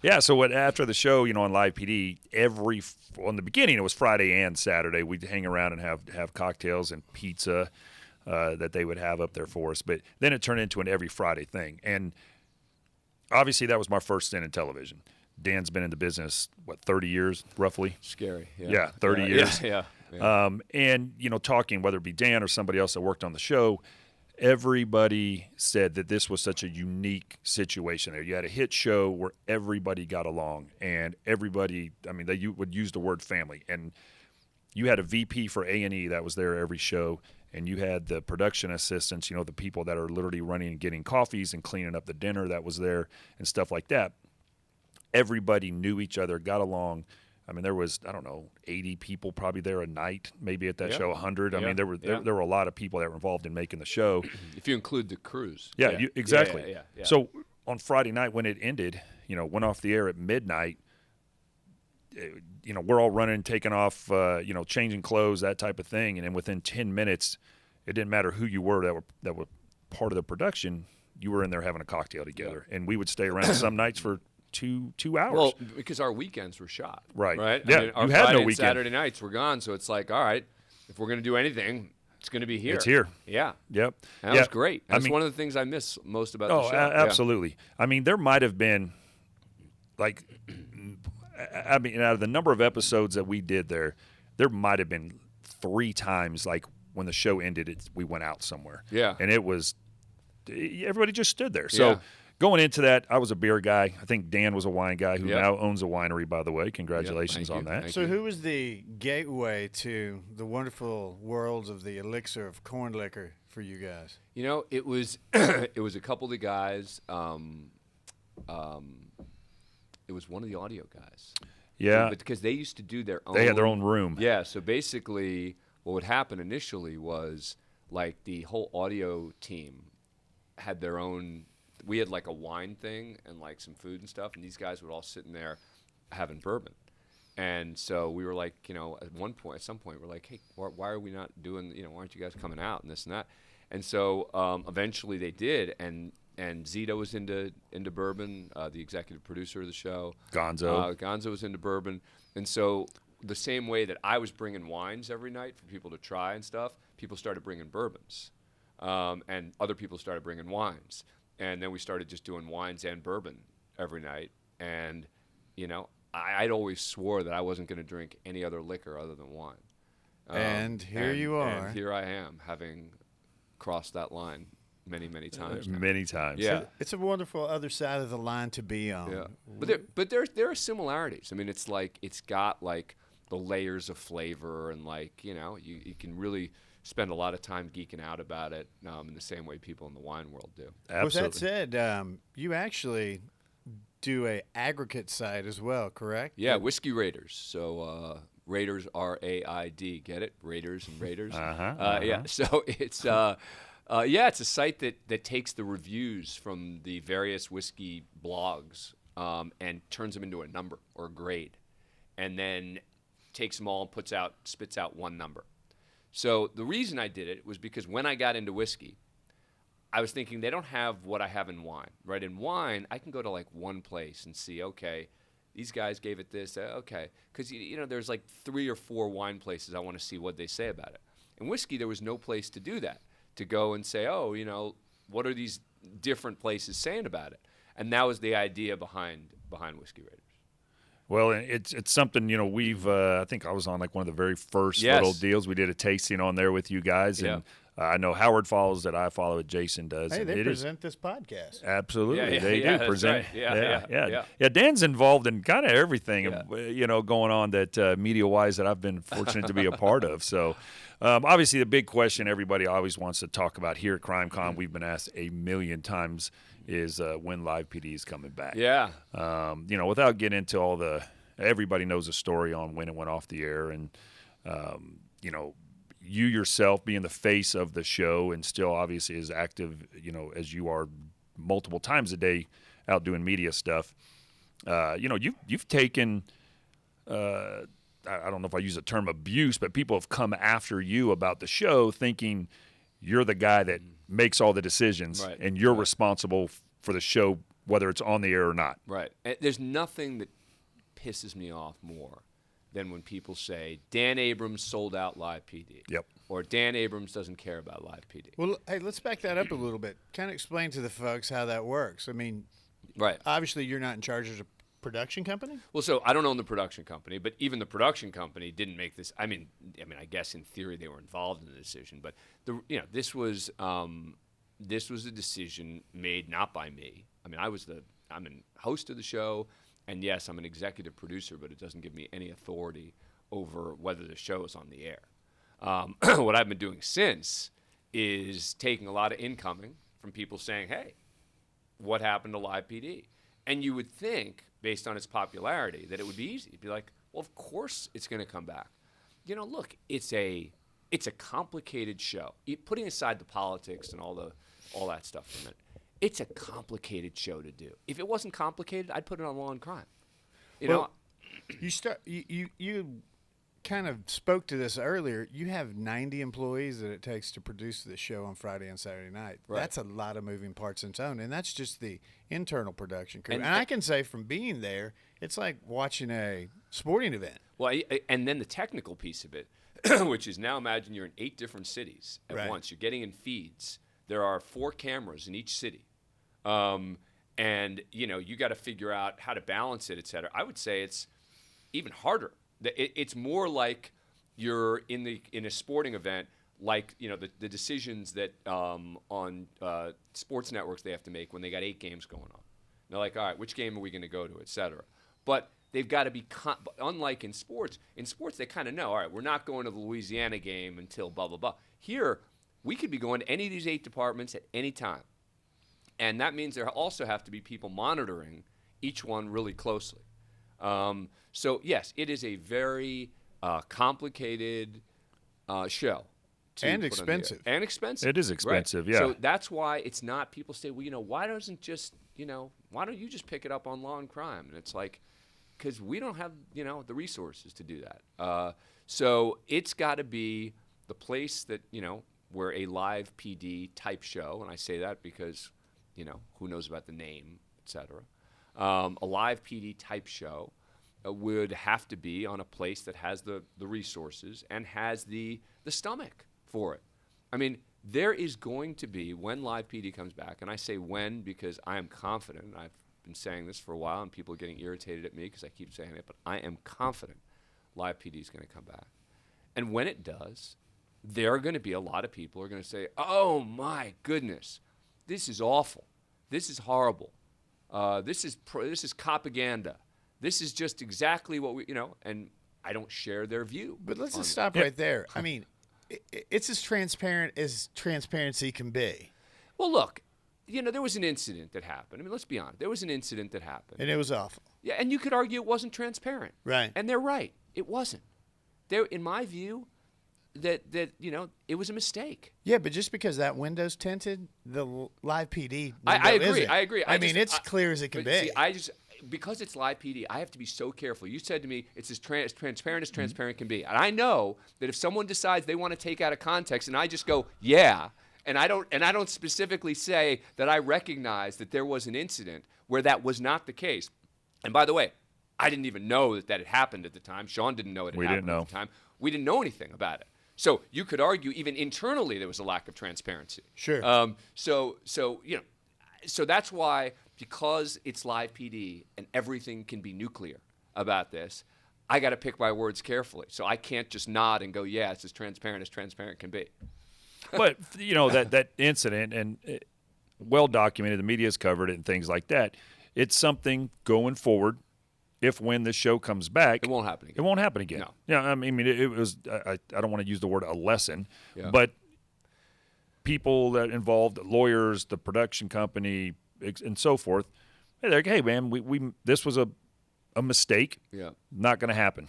Yeah, so after the show, on Live PD, in the beginning it was Friday and Saturday. We'd hang around and have cocktails and pizza that they would have up there for us. But then it turned into an every Friday thing. And obviously that was my first stint in television. Dan's been in the business, 30 years roughly? Scary. Yeah, 30 years. Yeah. And, talking, whether it be Dan or somebody else that worked on the show, everybody said that this was such a unique situation there. You had a hit show where everybody got along, and everybody, they would use the word family. And you had a VP for A&E that was there every show, and you had the production assistants, the people that are literally running and getting coffees and cleaning up the dinner that was there and stuff like that. Everybody knew each other, got along. There was, 80 people probably there a night, maybe at that show, 100. There were a lot of people that were involved in making the show. If you include the crews. Yeah, exactly. Yeah. So on Friday night when it ended, went off the air at midnight, we're all running, taking off, changing clothes, that type of thing. And then within 10 minutes, it didn't matter who you were that were part of the production, you were in there having a cocktail together. And we would stay around some nights for two hours. Well, because our weekends were shot. Right. Yeah, you our had Friday no and weekend. Saturday nights were gone, so it's like, all right, if we're going to do anything, it's going to be here. It's here. Yeah. Yep. And that was great. That's one of the things I miss most about the show. Absolutely. There might have been, out of the number of episodes that we did there might have been 3 times, when the show ended, we went out somewhere. Yeah. And it was, everybody just stood there. So going into that, I was a beer guy. I think Dan was a wine guy who now owns a winery, by the way. Congratulations on that. So who was the gateway to the wonderful worlds of the elixir of corn liquor for you guys? It was it was a couple of guys. It was one of the audio guys. Yeah. But because they used to do their own. They had their own room. Yeah. So basically, what would happen initially was the whole audio team had their own. We had a wine thing and some food and stuff, and these guys would all sit in there having bourbon. And so we were at some point, we're like, hey, why are we not doing, why aren't you guys coming out and this and that? And so eventually they did, and Zito was into bourbon, the executive producer of the show. Gonzo was into bourbon. And so the same way that I was bringing wines every night for people to try and stuff, people started bringing bourbons. And other people started bringing wines. And then we started just doing wines and bourbon every night. And, I'd always swore that I wasn't going to drink any other liquor other than wine. And here you are. And here I am, having crossed that line many, many times. Many times. Yeah. It's a wonderful other side of the line to be on. Yeah. But there are similarities. It's got the layers of flavor and you can really spend a lot of time geeking out about it in the same way people in the wine world do. Absolutely. With that said, you actually do a aggregate site as well, correct? Yeah, Whiskey Raiders. So Raiders, R-A-I-D. Get it? Raiders and Raiders. Yeah. So it's it's a site that takes the reviews from the various whiskey blogs and turns them into a number or a grade, and then takes them all and spits out one number. So the reason I did it was because when I got into whiskey, I was thinking they don't have what I have in wine, right? In wine, I can go to one place and see, okay, these guys gave it this, okay. Because, there's 3 or 4 wine places I want to see what they say about it. In whiskey, there was no place to do that, to go and say, what are these different places saying about it? And that was the idea behind Whiskey Raiders. Well, it's something, we've, I think I was on one of the very first little deals. We did a tasting on there with you guys. And I know Howard follows it. I follow it. Jason does. Hey, they present this podcast. Absolutely. They do present. Right. Yeah, Dan's involved in kind of everything, going on that media-wise that I've been fortunate to be a part of. So, obviously, the big question everybody always wants to talk about here at CrimeCon, we've been asked a million times, is when Live PD is coming back. Yeah. Without getting into all everybody knows the story on when it went off the air, and you yourself being the face of the show and still obviously as active, as you are multiple times a day out doing media stuff. You've taken, I don't know if I use the term abuse, but people have come after you about the show thinking you're the guy that makes all the decisions and you're responsible for the show whether it's on the air or not. Right. And there's nothing that pisses me off more than when people say Dan Abrams sold out Live PD. Yep. Or Dan Abrams doesn't care about Live PD. Well, hey, let's back that up a little bit. Kind of explain to the folks how that works. I mean, Right. obviously you're not in charge of a production company. Well, so I don't own the production company, but even the production company didn't make this. I mean, I guess in theory they were involved in the decision, but this was a decision made not by me. I mean, I'm a host of the show, and yes, I'm an executive producer, but it doesn't give me any authority over whether the show is on the air. What I've been doing since is taking a lot of incoming from people saying, "Hey, what happened to Live PD?" And you would think, based on its popularity, that it would be easy. It'd be like, well, of course it's going to come back. Look, it's a complicated show. Putting aside the politics and all that stuff for a minute, it's a complicated show to do. If it wasn't complicated, I'd put it on Law and Crime. You kind of spoke to this earlier. You have 90 employees that it takes to produce the show on Friday and Saturday night. Right. That's a lot of moving parts in its own, and that's just the internal production crew. And And I can say from being there, it's like watching a sporting event. Well, and then the technical piece of it, which is now imagine you're in 8 different cities at Right. once. You're getting in feeds. There are 4 cameras in each city. And, you got to figure out how to balance it, et cetera. I would say it's even harder. It's more like you're in a sporting event, like, the decisions that on sports networks they have to make when they got 8 games going on. They're like, all right, which game are we going to go to, et cetera. But they've got to be, unlike in sports they kind of know, all right, we're not going to the Louisiana game until blah, blah, blah. Here, we could be going to any of these 8 departments at any time. And that means there also have to be people monitoring each one really closely. So, yes, it is a very complicated show. And expensive. And expensive. It is expensive, yeah. So that's why it's not, people say, well, why don't you just pick it up on Law and Crime? And it's like, because we don't have, the resources to do that. So it's got to be the place that, where a live PD type show, and I say that because, who knows about the name, et cetera. A live PD type show would have to be on a place that has the resources and has the stomach for it. I mean, there is going to be, when Live PD comes back, and I say when because I am confident, I've been saying this for a while and people are getting irritated at me because I keep saying it, but I am confident Live PD is going to come back. And when it does, there are going to be a lot of people who are going to say, oh my goodness, this is awful. This is horrible. This is propaganda. This is just exactly what we, and I don't share their view. But let's just stop right there. I mean, it's as transparent as transparency can be. Well, look, there was an incident that happened. I mean, let's be honest. There was an incident that happened. And it was awful. Yeah, and you could argue it wasn't transparent. Right. And they're right. It wasn't. In my view, that it was a mistake. Yeah, but just because that window's tinted, the Live PD window I agree. isn't. I agree. I mean, it's clear as it can be. See, because it's Live PD, I have to be so careful. You said to me, it's as transparent as transparent can be. And I know that if someone decides they want to take out of context and I just go, yeah, and I don't specifically say that I recognize that there was an incident where that was not the case. And by the way, I didn't even know that it happened at the time. Sean didn't know it had happened at the time. We didn't know anything about it. So you could argue even internally there was a lack of transparency. Sure. So that's why, because it's Live PD and everything can be nuclear about this, I got to pick my words carefully. So I can't just nod and go, yeah, it's as transparent can be. But, that incident, and well documented, the media's covered it and things like that. It's something going forward. When the show comes back, It won't happen again. It won't happen again. No. Yeah, I mean, it was. I don't want to use the word a lesson, Yeah. but people that involved, lawyers, the production company, and so forth, they're like, hey, man, we this was a mistake. Yeah. Not going to happen.